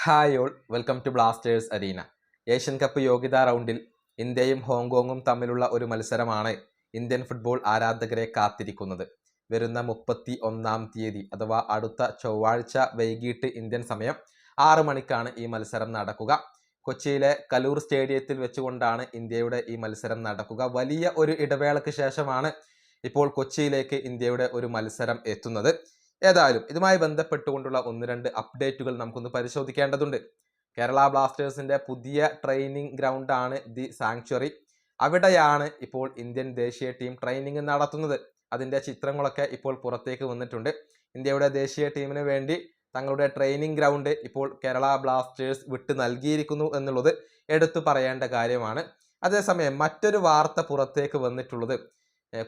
Hi all, welcome to Blasters arena. Asian cup യോഗ്യതാ റൗണ്ടിൽ ഇന്ത്യയും ഹോങ്കോങ്ങും തമ്മിലുള്ള ഒരു മത്സരമാണ് ഇന്ത്യൻ ഫുട്ബോൾ ആരാധകരെ കാത്തിരിക്കുന്നത്. വരുന്ന 31-ാം തീയതി അഥവാ അടുത്ത ചൊവ്വാഴ്ച വൈകിട്ട് ഇന്ത്യൻ സമയം 6 മണിക്കാണ് ഈ മത്സരം നടക്കുക. കൊച്ചിയിലെ കലൂർ സ്റ്റേഡിയത്തിൽ വെച്ചുകൊണ്ടാണ് ഇന്ത്യയുടെ ഈ മത്സരം നടക്കുക. വലിയ ഒരു ഇടവേളയ്ക്ക് ശേഷമാണ് ഇപ്പോൾ കൊച്ചിയിലേക്ക് ഇന്ത്യയുടെ ഒരു മത്സരം എത്തുന്നത്. ഏതായാലും ഇതുമായി ബന്ധപ്പെട്ടുകൊണ്ടുള്ള 1-2 അപ്ഡേറ്റുകൾ നമുക്കൊന്ന് പരിശോധിക്കേണ്ടതുണ്ട്. കേരള ബ്ലാസ്റ്റേഴ്സിന്റെ പുതിയ ട്രെയിനിങ് ഗ്രൗണ്ടാണ് ദി സാങ്ച്വറി. അവിടെയാണ് ഇപ്പോൾ ഇന്ത്യൻ ദേശീയ ടീം ട്രെയിനിങ് നടത്തുന്നത്. അതിൻ്റെ ചിത്രങ്ങളൊക്കെ ഇപ്പോൾ പുറത്തേക്ക് വന്നിട്ടുണ്ട്. ഇന്ത്യയുടെ ദേശീയ ടീമിന് വേണ്ടി തങ്ങളുടെ ട്രെയിനിങ് ഗ്രൗണ്ട് ഇപ്പോൾ കേരള ബ്ലാസ്റ്റേഴ്സ് വിട്ട് നൽകിയിരിക്കുന്നു എന്നുള്ളത് എടുത്തു പറയേണ്ട കാര്യമാണ്. അതേസമയം മറ്റൊരു വാർത്ത പുറത്തേക്ക് വന്നിട്ടുള്ളത്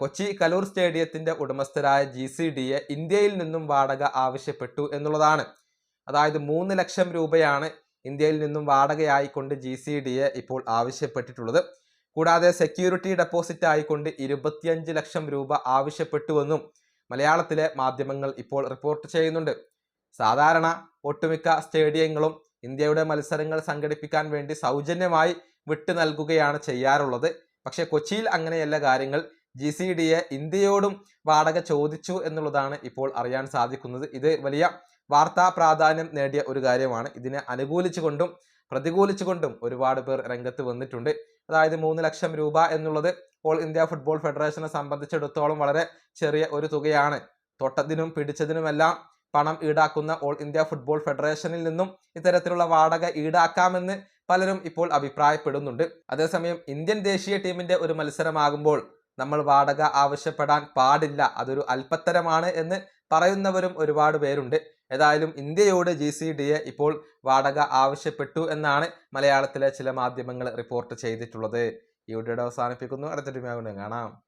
കൊച്ചി കലൂർ സ്റ്റേഡിയത്തിന്റെ ഉടമസ്ഥരായ GCDA ഇന്ത്യയിൽ നിന്നും വാടക ആവശ്യപ്പെട്ടു എന്നുള്ളതാണ്. അതായത് 3 ലക്ഷം രൂപയാണ് ഇന്ത്യയിൽ നിന്നും വാടകയായിക്കൊണ്ട് GCDA ഇപ്പോൾ ആവശ്യപ്പെട്ടിട്ടുള്ളത്. കൂടാതെ സെക്യൂരിറ്റി ഡെപ്പോസിറ്റ് ആയിക്കൊണ്ട് 25 ലക്ഷം രൂപ ആവശ്യപ്പെട്ടുവെന്നും മലയാളത്തിലെ മാധ്യമങ്ങൾ ഇപ്പോൾ റിപ്പോർട്ട് ചെയ്യുന്നുണ്ട്. സാധാരണ ഒട്ടുമിക്ക സ്റ്റേഡിയങ്ങളും ഇന്ത്യയുടെ മത്സരങ്ങൾ സംഘടിപ്പിക്കാൻ വേണ്ടി സൗജന്യമായി വിട്ടു നൽകുകയാണ് ചെയ്യാറുള്ളത്. പക്ഷേ കൊച്ചിയിൽ അങ്ങനെയല്ല കാര്യങ്ങൾ. GCDA ഇന്ത്യയോടും വാടക ചോദിച്ചു എന്നുള്ളതാണ് ഇപ്പോൾ അറിയാൻ സാധിക്കുന്നത്. ഇത് വലിയ വാർത്താ പ്രാധാന്യം നേടിയ ഒരു കാര്യമാണ്. ഇതിനെ അനുകൂലിച്ചുകൊണ്ടും പ്രതികൂലിച്ചുകൊണ്ടും ഒരുപാട് പേർ രംഗത്ത് വന്നിട്ടുണ്ട്. അതായത് 3 ലക്ഷം രൂപ എന്നുള്ളത് ഓൾ ഇന്ത്യ ഫുട്ബോൾ ഫെഡറേഷനെ സംബന്ധിച്ചിടത്തോളം വളരെ ചെറിയ ഒരു തുകയാണ്. തൊട്ടതിനും പിടിച്ചതിനുമെല്ലാം പണം ഈടാക്കുന്ന ഓൾ ഇന്ത്യ ഫുട്ബോൾ ഫെഡറേഷനിൽ നിന്നും ഇത്തരത്തിലുള്ള വാടക ഈടാക്കാമെന്ന് പലരും ഇപ്പോൾ അഭിപ്രായപ്പെടുന്നുണ്ട്. അതേസമയം ഇന്ത്യൻ ദേശീയ ടീമിന്റെ ഒരു മത്സരമാകുമ്പോൾ നമ്മൾ വാടക ആവശ്യപ്പെടാൻ പാടില്ല, അതൊരു അല്പത്തരമാണ് എന്ന് പറയുന്നവരും ഒരുപാട് പേരുണ്ട്. ഏതായാലും ഇന്ത്യയോട് GCDA ഇപ്പോൾ വാടക ആവശ്യപ്പെട്ടു എന്നാണ് മലയാളത്തിലെ ചില മാധ്യമങ്ങൾ റിപ്പോർട്ട് ചെയ്തിട്ടുള്ളത്. ഈ വീഡിയോ അവസാനിപ്പിക്കുന്നു. അടുത്തൊരു വീഡിയോയിൽ കാണാം.